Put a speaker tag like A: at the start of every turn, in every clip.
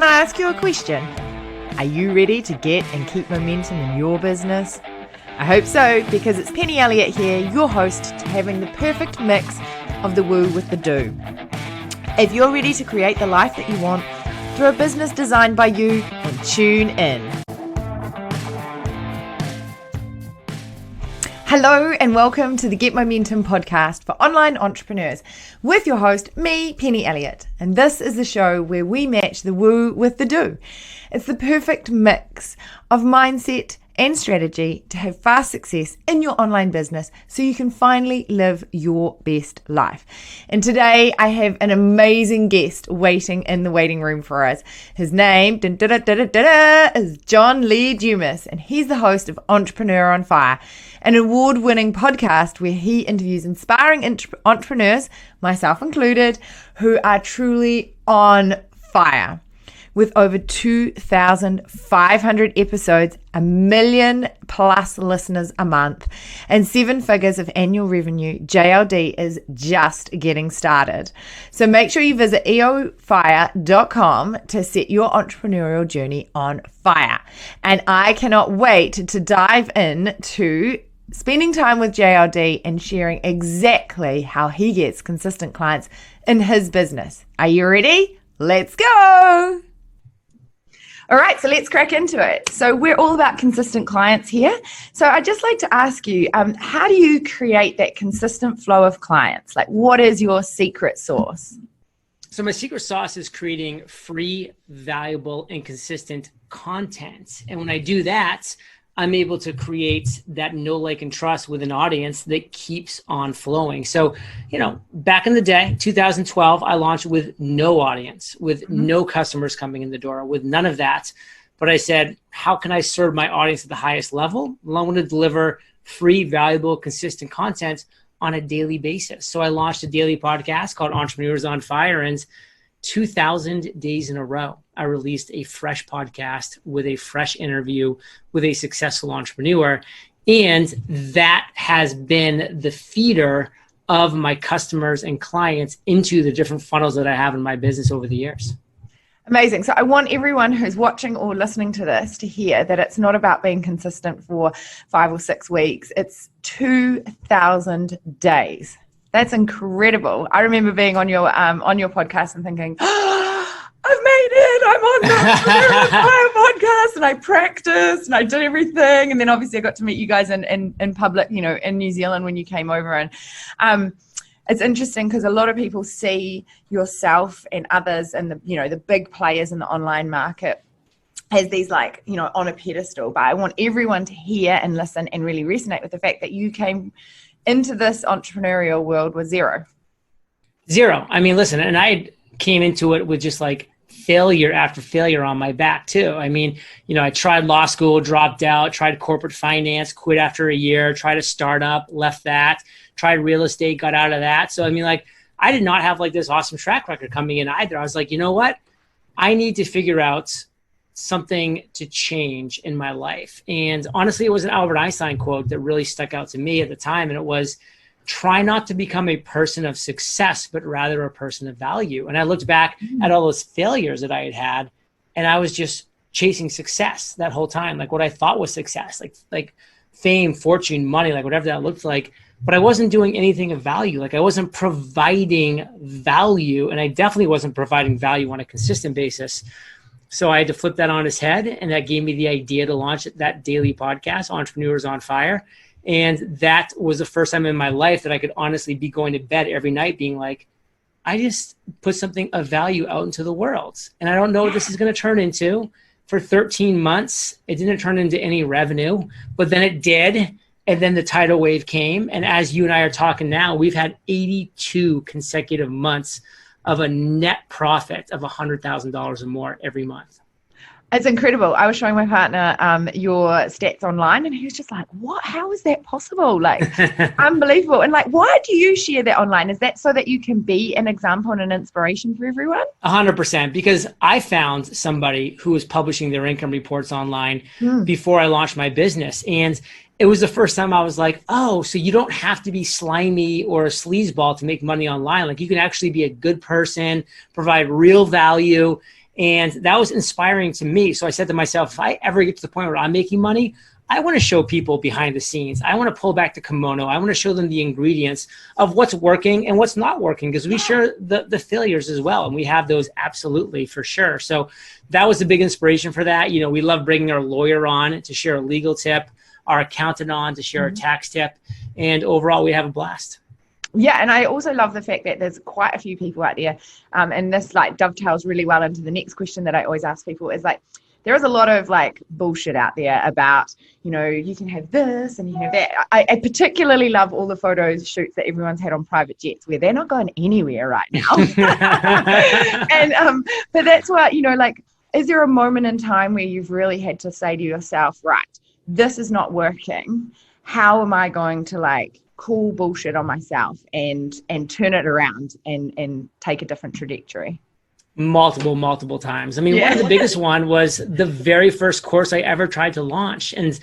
A: I ask you a question? Are you ready to get and keep momentum in your business? I hope so, because it's Penny Elliott here, your host to having the perfect mix of the woo with the do. If you're ready to create the life that you want through a business designed by you, then tune in. Hello and welcome to the Get Momentum podcast for online entrepreneurs with your host, me, Penny Elliott. And this is the show where we match the woo with the do. It's the perfect mix of mindset and strategy to have fast success in your online business so you can finally live your best life. And today I have an amazing guest waiting in the waiting room for us. His name is John Lee Dumas, and he's the host of Entrepreneur on Fire, an award-winning podcast where he interviews inspiring entrepreneurs, myself included, who are truly on fire. With over 2,500 episodes, 1 million plus listeners a month, and 7 figures of annual revenue, JLD is just getting started. So make sure you visit eofire.com to set your entrepreneurial journey on fire. And I cannot wait to dive into spending time with JLD and sharing exactly how he gets consistent clients in his business. Are you ready? Let's go! All right, so let's crack into it. So we're all about consistent clients here. So I'd just like to ask you, how do you create that consistent flow of clients? Like, what is your secret sauce?
B: So my secret sauce is creating free, valuable, and consistent content. And when I do that, I'm able to create that know, like, and trust with an audience that keeps on flowing. So, back in the day, 2012, I launched with no audience, with no customers coming in the door, with none of that. But I said, how can I serve my audience at the highest level? Well, I want to deliver free, valuable, consistent content on a daily basis. So I launched a daily podcast called Entrepreneurs on Fire, and 2,000 days in a row, I released a fresh podcast with a fresh interview with a successful entrepreneur. And that has been the feeder of my customers and clients into the different funnels that I have in my business over the years.
A: Amazing. So I want everyone who's watching or listening to this to hear that it's not about being consistent for 5 or 6 weeks. It's 2,000 days. That's incredible. I remember being on your podcast and thinking, I've made it. I'm on the podcast, and I practiced and I did everything. And then obviously I got to meet you guys in public, in New Zealand when you came over. And it's interesting because a lot of people see yourself and others and the big players in the online market as these on a pedestal. But I want everyone to hear and listen and really resonate with the fact that you came into this entrepreneurial world with zero.
B: I mean, listen, and I came into it with just failure after failure on my back too. I mean, I tried law school, dropped out, tried corporate finance, quit after a year, tried a startup, left that, tried real estate, got out of that. So, I mean, I did not have this awesome track record coming in either. I was like, you know what? I need to figure out something to change in my life. And honestly, it was an Albert Einstein quote that really stuck out to me at the time. And it was, try not to become a person of success, but rather a person of value. And I looked back at all those failures that I had, and I was just chasing success that whole time. What I thought was success, like fame, fortune, money, whatever that looked like. But I wasn't doing anything of value. I wasn't providing value, and I definitely wasn't providing value on a consistent basis. So I had to flip that on its head, and that gave me the idea to launch that daily podcast, Entrepreneurs on Fire. And that was the first time in my life that I could honestly be going to bed every night being like, I just put something of value out into the world. And I don't know what this is going to turn into. For 13 months, it didn't turn into any revenue, but then it did. And then the tidal wave came. And as you and I are talking now, we've had 82 consecutive months of a net profit of $100,000 or more every month.
A: It's incredible. I was showing my partner your stats online, and he was just like, what? How is that possible? Unbelievable. And why do you share that online? Is that so that you can be an example and an inspiration for everyone?
B: 100%, because I found somebody who was publishing their income reports online before I launched my business. And it was the first time I was like, oh, so you don't have to be slimy or a sleazeball to make money online. Like, you can actually be a good person, provide real value, And that was inspiring to me. So I said to myself, if I ever get to the point where I'm making money, I want to show people behind the scenes. I want to pull back the kimono. I want to show them the ingredients of what's working and what's not working, because we share the failures as well. And we have those absolutely for sure. So that was a big inspiration for that. You know, we love bringing our lawyer on to share a legal tip, our accountant on to share a tax tip. And overall, we have a blast.
A: Yeah, and I also love the fact that there's quite a few people out there, and this like dovetails really well into the next question that I always ask people is like, there is a lot of like bullshit out there about, you know, you can have this and you can have that. I particularly love all the photos shoots that everyone's had on private jets where they're not going anywhere right now. And but that's what, you know, like, is there a moment in time where you've really had to say to yourself, right, this is not working. How am I going to like call bullshit on myself and turn it around and take a different trajectory?
B: Multiple times. I mean, one of the biggest one was the very first course I ever tried to launch. And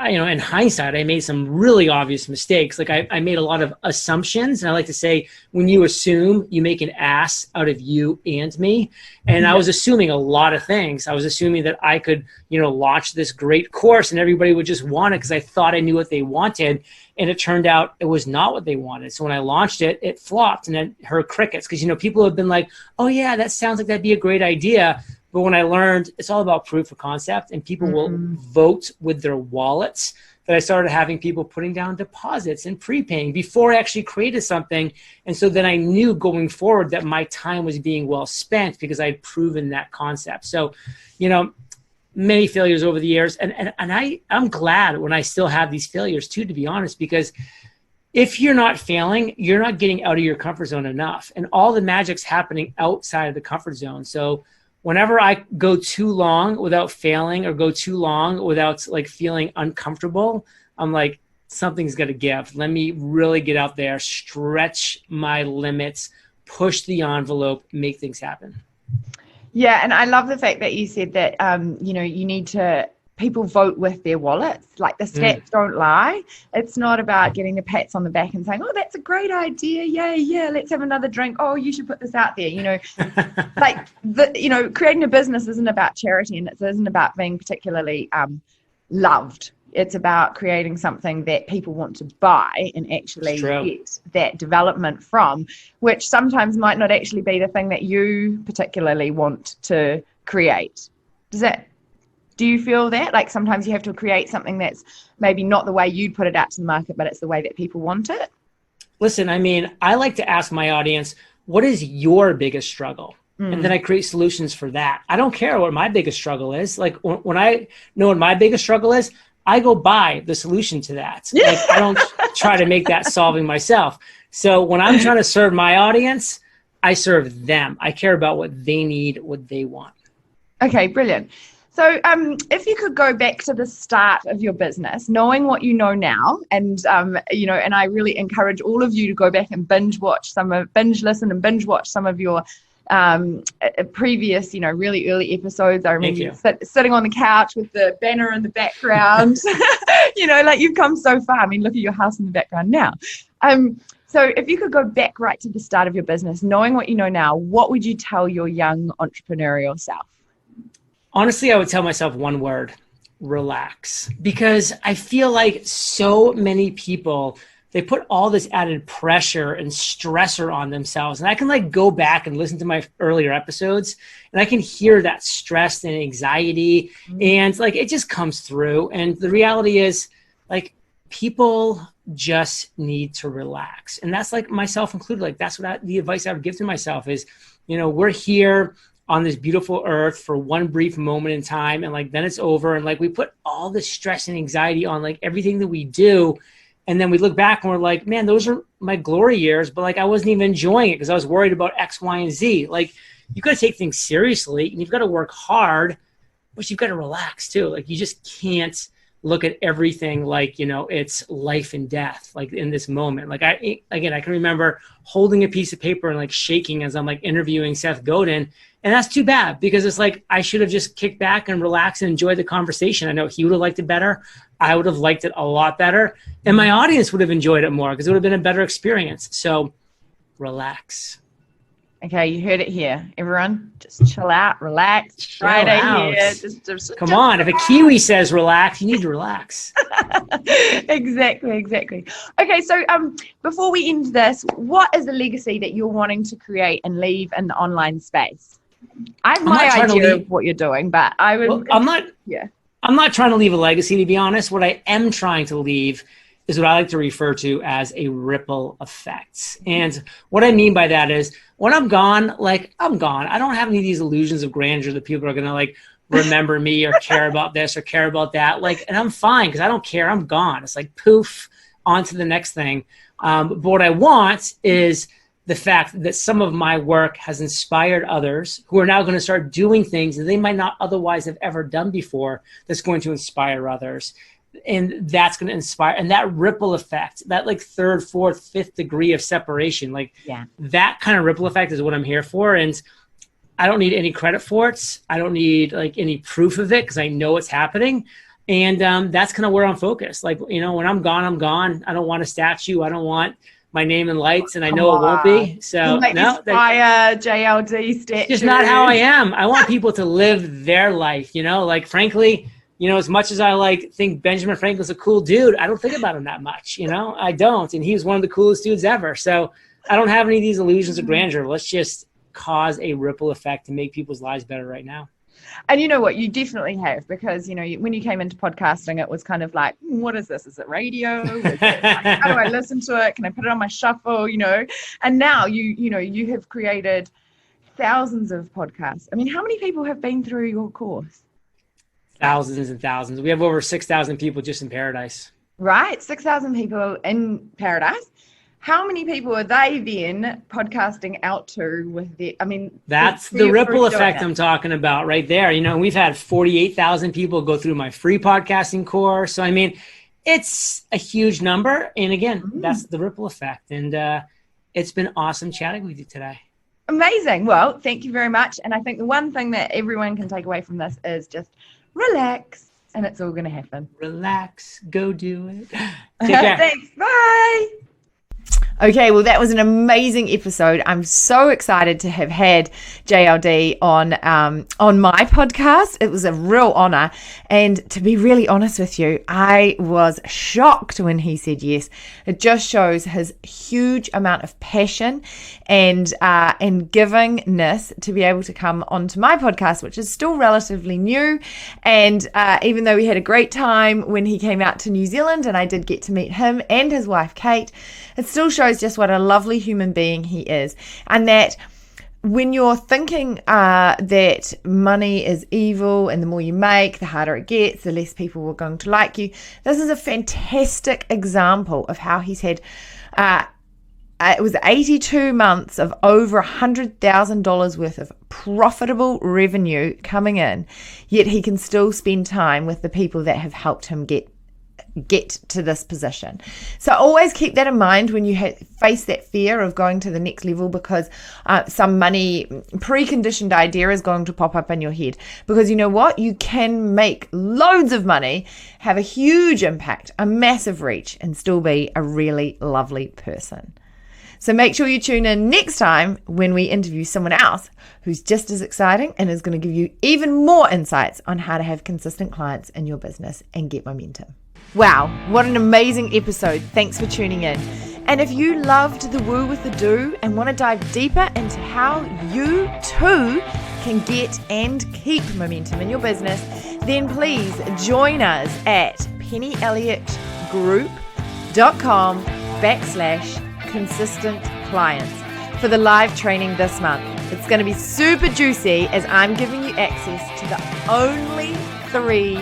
B: you know, in hindsight, I made some really obvious mistakes. Like I made a lot of assumptions. And I like to say, when you assume, you make an ass out of you and me. And I was assuming a lot of things. I was assuming that I could, you know, launch this great course and everybody would just want it because I thought I knew what they wanted. And it turned out it was not what they wanted. So when I launched it, it flopped and then heard crickets. Because, you know, people have been like, oh, yeah, that sounds like that'd be a great idea. But when I learned it's all about proof of concept and people will vote with their wallets, that I started having people putting down deposits and prepaying before I actually created something. And so then I knew going forward that my time was being well spent because I had proven that concept. So, you know, many failures over the years. And I'm glad when I still have these failures too, to be honest, because if you're not failing, you're not getting out of your comfort zone enough. And all the magic's happening outside of the comfort zone. So whenever I go too long without failing or go too long without like feeling uncomfortable, I'm like, something's got to give. Let me really get out there, stretch my limits, push the envelope, make things happen.
A: Yeah, and I love the fact that you said that, you know, you need to, people vote with their wallets. Like the stats don't lie. It's not about getting the pats on the back and saying, oh, that's a great idea. Yeah, let's have another drink. Oh, you should put this out there. You know, like, you know, creating a business isn't about charity and it isn't about being particularly loved. It's about creating something that people want to buy and actually get that development from, which sometimes might not actually be the thing that you particularly want to create. Do you feel that? Like sometimes you have to create something that's maybe not the way you'd put it out to the market, but it's the way that people want it?
B: Listen, I mean, I like to ask my audience, what is your biggest struggle? And then I create solutions for that. I don't care what my biggest struggle is. Like when I know what my biggest struggle is, I go buy the solution to that. Like, I don't try to make that solving myself. So when I'm trying to serve my audience, I serve them. I care about what they need, what they want. Okay,
A: brilliant. So if you could go back to the start of your business, knowing what you know now, and, you know, and I really encourage all of you to go back and binge listen and binge watch some of your previous, you know, really early episodes. I remember you sitting on the couch with the banner in the background. You know, like you've come so far. I mean, look at your house in the background now. So if you could go back right to the start of your business, knowing what you know now, what would you tell your young entrepreneurial self?
B: Honestly, I would tell myself one word: relax. Because I feel like so many people, they put all this added pressure and stressor on themselves. And I can like go back and listen to my earlier episodes and I can hear that stress and anxiety and like it just comes through. And the reality is like people just need to relax. And that's like myself included. Like that's what the advice I would give to myself is, you know, we're here on this beautiful earth for one brief moment in time. And like, then it's over. And like, we put all this stress and anxiety on like everything that we do. And then we look back and we're like, man, those are my glory years, but like I wasn't even enjoying it because I was worried about X, Y, and Z. Like you got to take things seriously and you've got to work hard, but you've got to relax too. Like you just can't look at everything like, you know, it's life and death, like in this moment. Like I can remember holding a piece of paper and like shaking as I'm like interviewing Seth Godin. And that's too bad because it's like, I should have just kicked back and relaxed and enjoyed the conversation. I know he would have liked it better. I would have liked it a lot better. And my audience would have enjoyed it more because it would have been a better experience. So relax.
A: Okay, you heard it here. Everyone, just chill out, relax.
B: Chill
A: Friday
B: out.
A: here.
B: Come on. If a Kiwi says relax, you need to relax.
A: Exactly. Okay, so before we end this, what is the legacy that you're wanting to create and leave in the online space? I have my idea of what you're doing, but I would.
B: Well, I'm not trying to leave a legacy, to be honest. What I am trying to leave is what I like to refer to as a ripple effect. And what I mean by that is when I'm gone, like I'm gone. I don't have any of these illusions of grandeur that people are going to like remember me or care about this or care about that. Like, and I'm fine because I don't care. I'm gone. It's like poof, on to the next thing. But what I want is the fact that some of my work has inspired others who are now going to start doing things that they might not otherwise have ever done before. That's going to inspire others. And that's going to inspire, and that ripple effect, that like third, fourth, fifth degree of separation, like that kind of ripple effect is what I'm here for. And I don't need any credit for it. I don't need like any proof of it because I know it's happening. And that's kind of where I'm focused. Like, you know, when I'm gone, I'm gone. I don't want a statue. I don't want my name in lights, and I know it won't be. So no,
A: fire JLD statue.
B: It's just not how I am. I want people to live their life, you know, like frankly, you know, as much as I like think Benjamin Franklin's a cool dude, I don't think about him that much, you know, I don't. And he was one of the coolest dudes ever. So I don't have any of these illusions of grandeur. Let's just cause a ripple effect to make people's lives better right now.
A: And you know what, you definitely have, because, you know, when you came into podcasting, it was kind of like, what is this? Is it radio? How do I listen to it? Can I put it on my shuffle? You know, and now you have created thousands of podcasts. I mean, how many people have been through your course?
B: Thousands and thousands. We have over 6,000 people just in Paradise. Right.
A: 6,000 people in Paradise. How many people are they then podcasting out to with the, I mean,
B: that's the ripple effect I'm talking about right there. You know, we've had 48,000 people go through my free podcasting course. So, I mean, it's a huge number. And again, that's the ripple effect. And it's been awesome chatting with you today.
A: Amazing. Well, thank you very much. And I think the one thing that everyone can take away from this is just relax, and it's all going to happen.
B: Relax. Go do it. Take care.
A: Thanks. Bye. Okay, well, that was an amazing episode. I'm so excited to have had JLD on my podcast. It was a real honor. And to be really honest with you, I was shocked when he said yes. It just shows his huge amount of passion and givingness to be able to come onto my podcast, which is still relatively new. And even though we had a great time when he came out to New Zealand, and I did get to meet him and his wife, Kate, it still shows just what a lovely human being he is. And that when you're thinking that money is evil and the more you make, the harder it gets, the less people are going to like you, this is a fantastic example of how he's had, it was 82 months of over $100,000 worth of profitable revenue coming in, yet he can still spend time with the people that have helped him get to this position. So always keep that in mind when you face that fear of going to the next level, because some money preconditioned idea is going to pop up in your head. Because you know what? You can make loads of money, have a huge impact, a massive reach, and still be a really lovely person. So make sure you tune in next time when we interview someone else who's just as exciting and is going to give you even more insights on how to have consistent clients in your business and get momentum. Wow, what an amazing episode. Thanks for tuning in. And if you loved the woo with the do and want to dive deeper into how you too can get and keep momentum in your business, then please join us at pennyelliottgroup.com/consistent clients for the live training this month. It's going to be super juicy as I'm giving you access to the only 3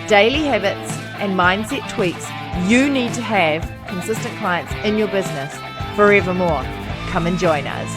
A: daily habits and mindset tweaks you need to have consistent clients in your business forevermore. Come and join us.